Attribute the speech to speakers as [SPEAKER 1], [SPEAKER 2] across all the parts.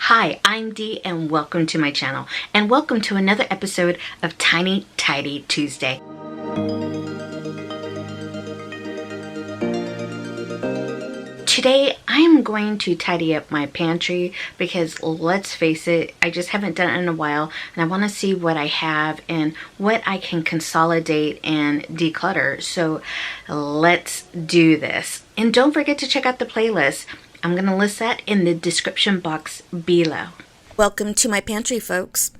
[SPEAKER 1] Hi, I'm Dee and welcome to my channel and welcome to another episode of Tiny Tidy Tuesday. Today I'm going to tidy up my pantry because let's face it, I just haven't done it in a while and I want to see what I have and what I can consolidate and declutter. So let's do this. And don't forget to check out the playlist. I'm going to list that in the description box below.
[SPEAKER 2] Welcome to my pantry, folks,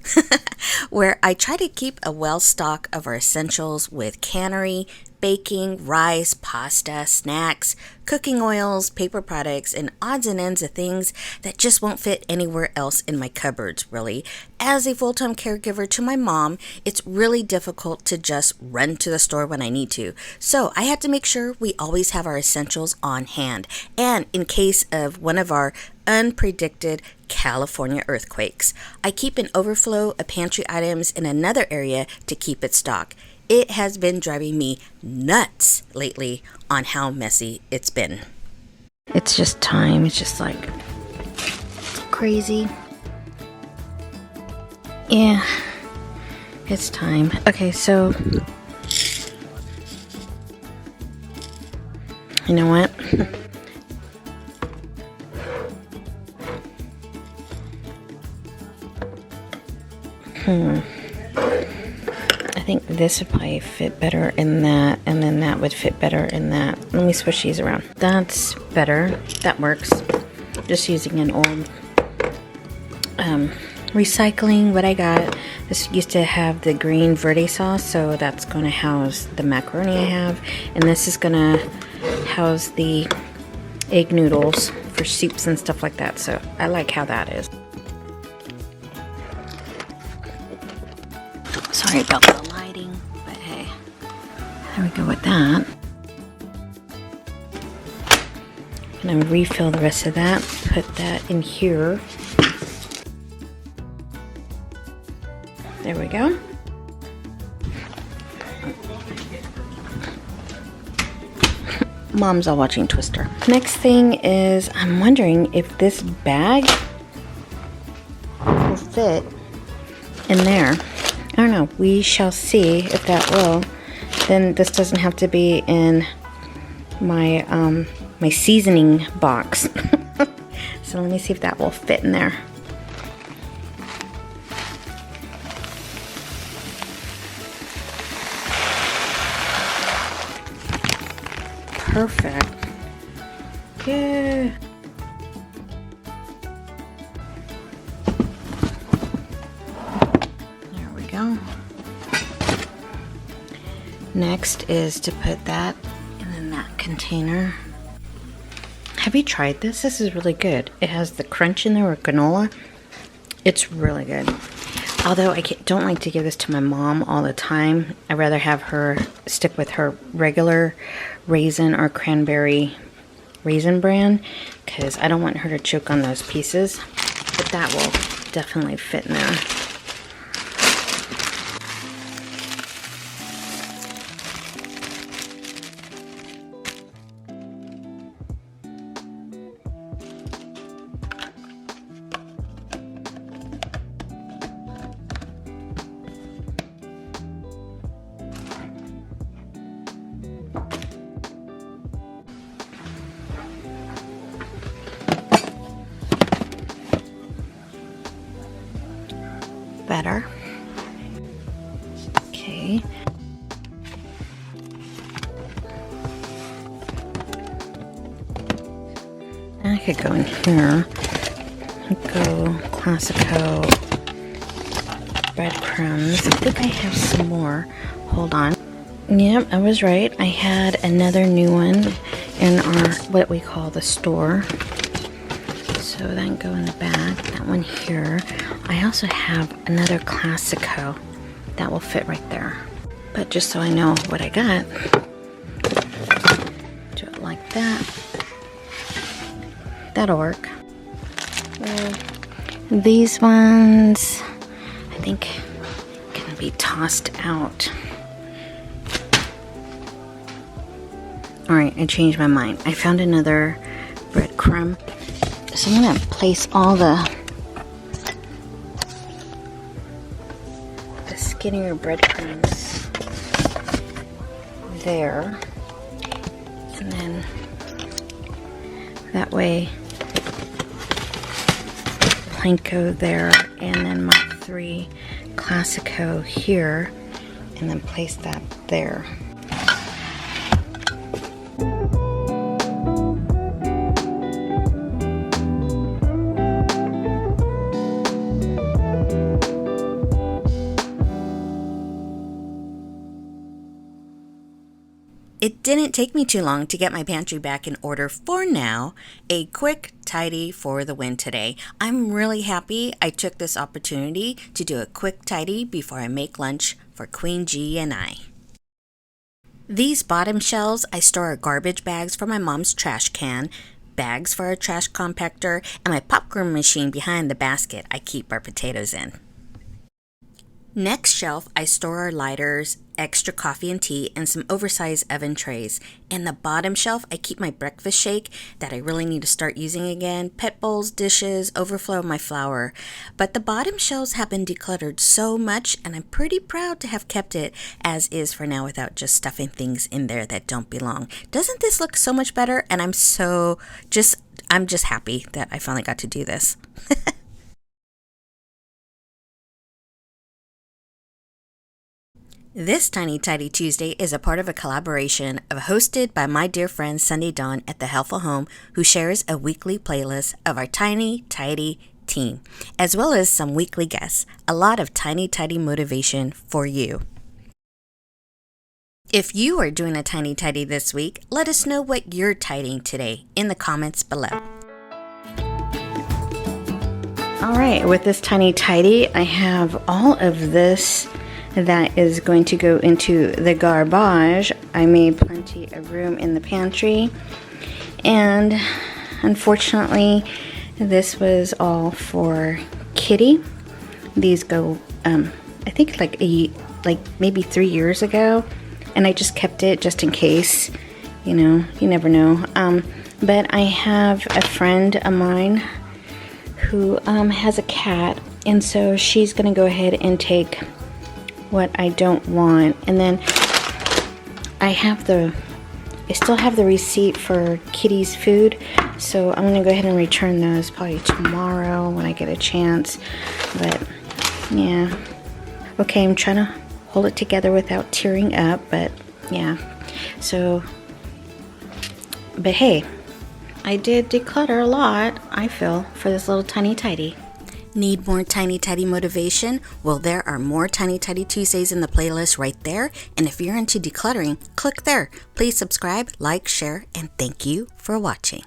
[SPEAKER 2] where I try to keep a well stock of our essentials with cannery, baking, rice, pasta, snacks, cooking oils, paper products, and odds and ends of things that just won't fit anywhere else in my cupboards, really. As a full-time caregiver to my mom, it's really difficult to just run to the store when I need to. So I had to make sure we always have our essentials on hand. And in case of one of our unpredicted California earthquakes, I keep an overflow of pantry items in another area to keep it stocked. It has been driving me nuts lately on how messy it's been.
[SPEAKER 1] It's just time. It's just like crazy. Yeah, it's time. Okay, so you know what? I think this would probably fit better in that, and then that would fit better in that. Let me switch these around. That's better. That works. Just using an old recycling. What I got, this used to have the green VarieDEE sauce, so that's going to house the macaroni I have, and this is going to house the egg noodles for soups and stuff like that. So I like how that is. Sorry about the lighting, but hey, there we go with that. And I'm refill the rest of that, put that in here. There we go. Mom's all watching Twister. Next thing is, I'm wondering if this bag will fit in there. I don't know. We shall see if that will. Then this doesn't have to be in my my seasoning box. So let me see if that will fit in there. Perfect. Yeah. Next is to put that in that container. Have you tried this? This is really good. It has the crunch in there with granola. It's really good. Although I don't like to give this to my mom all the time. I'd rather have her stick with her regular raisin or cranberry raisin bran because I don't want her to choke on those pieces. But that will definitely fit in there. Better. Okay. I could go in here. Go Classico breadcrumbs. I think I have some more. Hold on. Yep, I was right. I had another new one in our what we call the store. So then go in the bag. That one here. I also have another Classico that will fit right there. But just so I know what I got, do it like that. That'll work. These ones, I think, can be tossed out. Alright, I changed my mind. I found another breadcrumb. So I'm going to place all the just getting your breadcrumbs there, and then that way Planko there, and then my 3 Classico here, and then place that there.
[SPEAKER 2] It didn't take me too long to get my pantry back in order for now. A quick tidy for the win today. I'm really happy I took this opportunity to do a quick tidy before I make lunch for Queen G and I. These bottom shelves I store our garbage bags for my mom's trash can, bags for our trash compactor, and my popcorn machine behind the basket I keep our potatoes in. Next shelf, I store our lighters, extra coffee and tea, and some oversized oven trays. In the bottom shelf, I keep my breakfast shake that I really need to start using again, pet bowls, dishes, overflow of my flour. But the bottom shelves have been decluttered so much, and I'm pretty proud to have kept it as is for now without just stuffing things in there that don't belong. Doesn't this look so much better? And I'm just happy that I finally got to do this. This Tiny Tidy Tuesday is a part of a collaboration hosted by my dear friend Sunday Dawn at the Helpful Home, who shares a weekly playlist of our Tiny Tidy team, as well as some weekly guests. A lot of Tiny Tidy motivation for you. If you are doing a Tiny Tidy this week, let us know what you're tidying today in the comments below.
[SPEAKER 1] All right, with this Tiny Tidy, I have all of this that is going to go into the garbage. I made plenty of room in the pantry, and unfortunately this was all for Kitty. These go I think like maybe 3 years ago, and I just kept it just in case, you know, you never know. But I have a friend of mine who has a cat, and so she's gonna go ahead and take what I don't want. And then I still have the receipt for Kitty's food, so I'm gonna go ahead and return those probably tomorrow when I get a chance. But yeah, okay, I'm trying to hold it together without tearing up, but yeah. So, but hey, I did declutter a lot, I feel, for this little Tiny Tidy.
[SPEAKER 2] Need more Tiny Tidy motivation? Well, there are more Tiny Tidy Tuesdays in the playlist right there. And if you're into decluttering, click there. Please subscribe, like, share, and thank you for watching.